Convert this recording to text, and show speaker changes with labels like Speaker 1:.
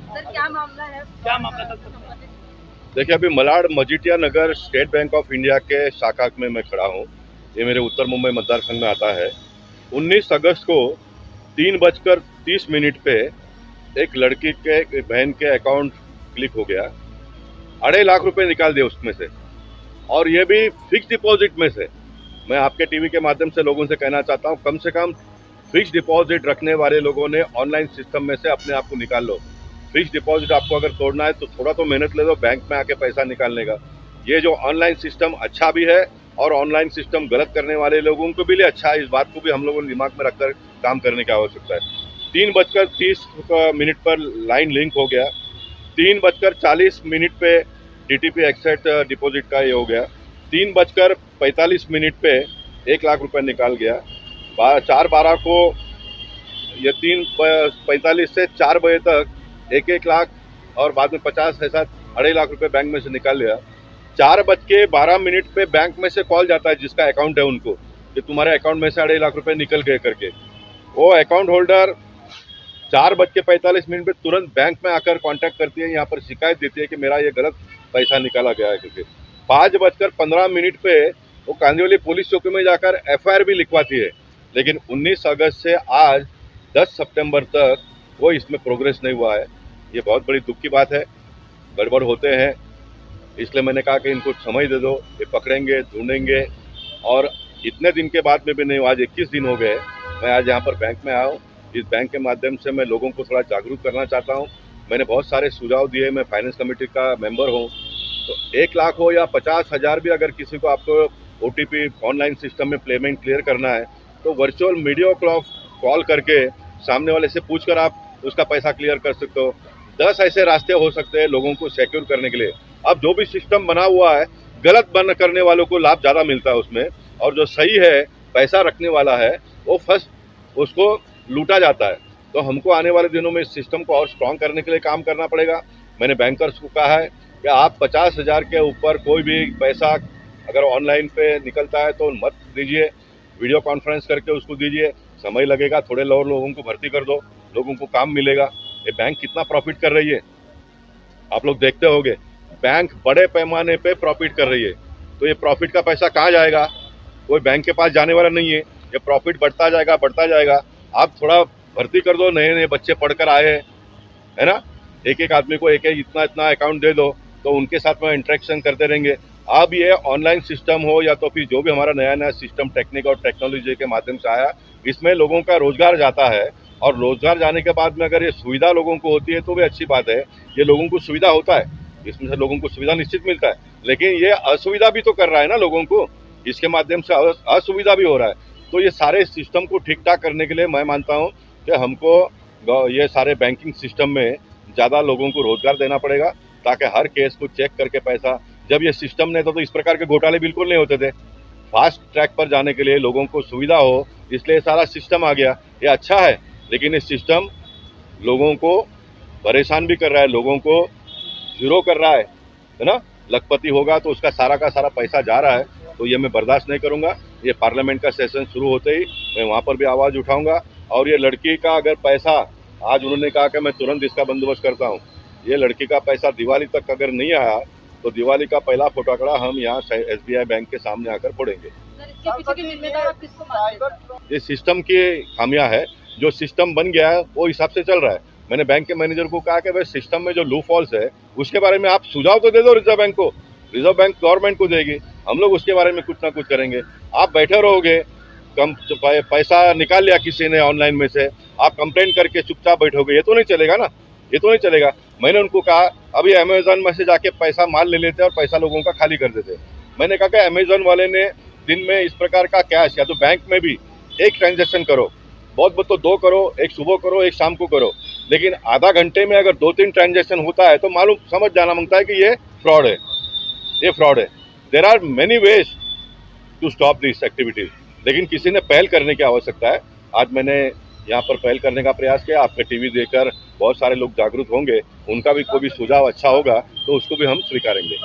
Speaker 1: Sir क्या मामला है, क्या मामला था?
Speaker 2: देखिए, अभी मलाड मजीठिया नगर स्टेट बैंक ऑफ इंडिया के शाखा में मैं खड़ा हूँ। ये मेरे उत्तर मुंबई मतदार संघ में आता है। 19 अगस्त को 3:30 पे एक लड़की के बहन के अकाउंट क्लिक हो गया। 2.5 लाख रुपए निकाल दिए उसमें से, और ये भी फिक्स डिपॉजिट में से। मैं आपके टीवी के माध्यम से लोगों से कहना चाहता हूँ, कम से कम फिक्स डिपॉजिट रखने वाले लोगों ने ऑनलाइन सिस्टम में से अपने आप को निकाल लो। फिक्स डिपॉजिट आपको अगर तोड़ना है तो थोड़ा तो मेहनत ले दो बैंक में आके पैसा निकालने का। ये जो ऑनलाइन सिस्टम अच्छा भी है और ऑनलाइन सिस्टम गलत करने वाले लोगों को भी लिए अच्छा है। इस बात को भी हम लोगों ने दिमाग में रखकर काम करने की आवश्यकता है। 3:30 पर लाइन लिंक हो गया। 3:40 पे डीटीपी एक्सेट डिपॉजिट का ये हो गया। 3:45 पे 1 लाख रुपए निकाल गया। 4:12 को ये 3:45 से 4 बजे तक 1-1 लाख और बाद में 50 ऐसा 2.5 लाख रुपए बैंक में से निकाल लिया। 4:12 पे बैंक में से कॉल जाता है जिसका अकाउंट है उनको, कि तुम्हारे अकाउंट में से 2.5 लाख रुपए निकल गए करके। वो अकाउंट होल्डर 4:45 पे तुरंत बैंक में आकर कांटेक्ट करती है, यहाँ पर शिकायत देती है कि मेरा ये गलत पैसा निकाला गया है करके। 5:15 पे वो कांदिवली पुलिस चौकी में जाकर एफआईआर भी लिखवाती है। लेकिन 19 अगस्त से आज 10 सितंबर तक वो इसमें प्रोग्रेस नहीं हुआ है। ये बहुत बड़ी दुख की बात है। गड़बड़ होते हैं, इसलिए मैंने कहा कि इनको समय दे दो, ये पकड़ेंगे, ढूंढेंगे। और इतने दिन के बाद में भी नहीं हुआ, आज 21 दिन हो गए। मैं आज यहाँ पर बैंक में आया हूँ। इस बैंक के माध्यम से मैं लोगों को थोड़ा जागरूक करना चाहता हूँ। मैंने बहुत सारे सुझाव दिए, मैं फाइनेंस कमेटी का मेंबर हूँ। तो 1 लाख हो या 50,000 भी अगर किसी को आपको ओटीपी ऑनलाइन सिस्टम में पेमेंट क्लियर करना है तो वर्चुअल वीडियो कॉल करके सामने वाले से पूछकर आप उसका पैसा क्लियर कर सकते हो। 10 ऐसे रास्ते हो सकते हैं लोगों को सिक्योर करने के लिए। अब जो भी सिस्टम बना हुआ है, गलत बन करने वालों को लाभ ज़्यादा मिलता है उसमें, और जो सही है पैसा रखने वाला है वो फर्स्ट उसको लूटा जाता है। तो हमको आने वाले दिनों में इस सिस्टम को और स्ट्रॉन्ग करने के लिए काम करना पड़ेगा। मैंने बैंकर्स को कहा है कि आप 50,000 के ऊपर कोई भी पैसा अगर ऑनलाइन पे निकलता है तो मत दीजिए, वीडियो कॉन्फ्रेंस करके उसको दीजिए। समय लगेगा, थोड़े और लोगों को भर्ती कर दो, लोगों को काम मिलेगा। ये बैंक कितना प्रॉफिट कर रही है आप लोग देखते होंगे। बैंक बड़े पैमाने पे प्रॉफिट कर रही है, तो ये प्रॉफिट का पैसा कहाँ जाएगा? कोई बैंक के पास जाने वाला नहीं है। ये प्रॉफिट बढ़ता जाएगा, बढ़ता जाएगा। आप थोड़ा भर्ती कर दो, नए नए बच्चे पढ़कर आए हैं, है ना। एक एक आदमी को एक एक इतना इतना अकाउंट दे दो, तो उनके साथ में इंटरेक्शन करते रहेंगे। अब ये ऑनलाइन सिस्टम हो या तो फिर जो भी हमारा नया नया सिस्टम टेक्निक और टेक्नोलॉजी के माध्यम से आया, इसमें लोगों का रोजगार जाता है। और रोजगार जाने के बाद में अगर ये सुविधा लोगों को होती है तो भी अच्छी बात है। ये लोगों को सुविधा होता है, इसमें से लोगों को सुविधा निश्चित मिलता है। लेकिन ये असुविधा भी तो कर रहा है ना लोगों को, इसके माध्यम से असुविधा भी हो रहा है। तो ये सारे सिस्टम को ठीक ठाक करने के लिए मैं मानता हूँ कि हमको ये सारे बैंकिंग सिस्टम में ज़्यादा लोगों को रोजगार देना पड़ेगा, ताकि हर केस को चेक करके पैसा, जब ये सिस्टम नहीं था तो इस प्रकार के घोटाले बिल्कुल नहीं होते थे। फास्ट ट्रैक पर जाने के लिए लोगों को सुविधा हो, इसलिए सारा सिस्टम आ गया। ये अच्छा है, लेकिन ये सिस्टम लोगों को परेशान भी कर रहा है, लोगों को जीरो कर रहा है ना। लखपति होगा तो उसका सारा का सारा पैसा जा रहा है, तो ये मैं बर्दाश्त नहीं करूंगा। ये पार्लियामेंट का सेशन शुरू होते ही मैं वहाँ पर भी आवाज़ उठाऊंगा। और ये लड़की का अगर पैसा, आज उन्होंने कहा कि मैं तुरंत इसका बंदोबस्त करता हूँ, ये लड़की का पैसा दिवाली तक अगर नहीं आया तो दिवाली का पहला फटाकड़ा हम यहाँ SBI बैंक के सामने आकर फोड़ेंगे। ये सिस्टम की खामियां है। जो सिस्टम बन गया है वो हिसाब से चल रहा है। मैंने बैंक के मैनेजर को कहा कि भाई सिस्टम में जो लूप हॉल्स है उसके बारे में आप सुझाव तो दे दो रिजर्व बैंक को। रिजर्व बैंक गवर्नमेंट को देगी, हम लोग उसके बारे में कुछ ना कुछ करेंगे। आप बैठे रहोगे, कम पैसा निकाल लिया किसी ने ऑनलाइन में से, आप कंप्लेंट करके चुपचाप बैठोगे, ये तो नहीं चलेगा ना, ये तो नहीं चलेगा। मैंने उनको कहा अभी अमेजोन में से जाके पैसा माल ले लेते और पैसा लोगों का खाली कर देते। मैंने कहा कि अमेजोन वाले ने दिन में इस प्रकार का कैश, या तो बैंक में भी एक ट्रांजेक्शन करो, बहुत बहुत तो 2 करो, एक सुबह करो, एक शाम को करो। लेकिन आधा घंटे में अगर 2-3 ट्रांजेक्शन होता है तो मालूम समझ जाना मांगता है कि ये फ्रॉड है, ये फ्रॉड है। There are many ways to stop this activities, लेकिन किसी ने पहल करने की आवश्यकता है। आज मैंने यहाँ पर पहल करने का प्रयास किया। आपका टीवी देखकर बहुत सारे लोग जागरूक होंगे, उनका भी कोई भी सुझाव अच्छा होगा तो उसको भी हम स्वीकारेंगे।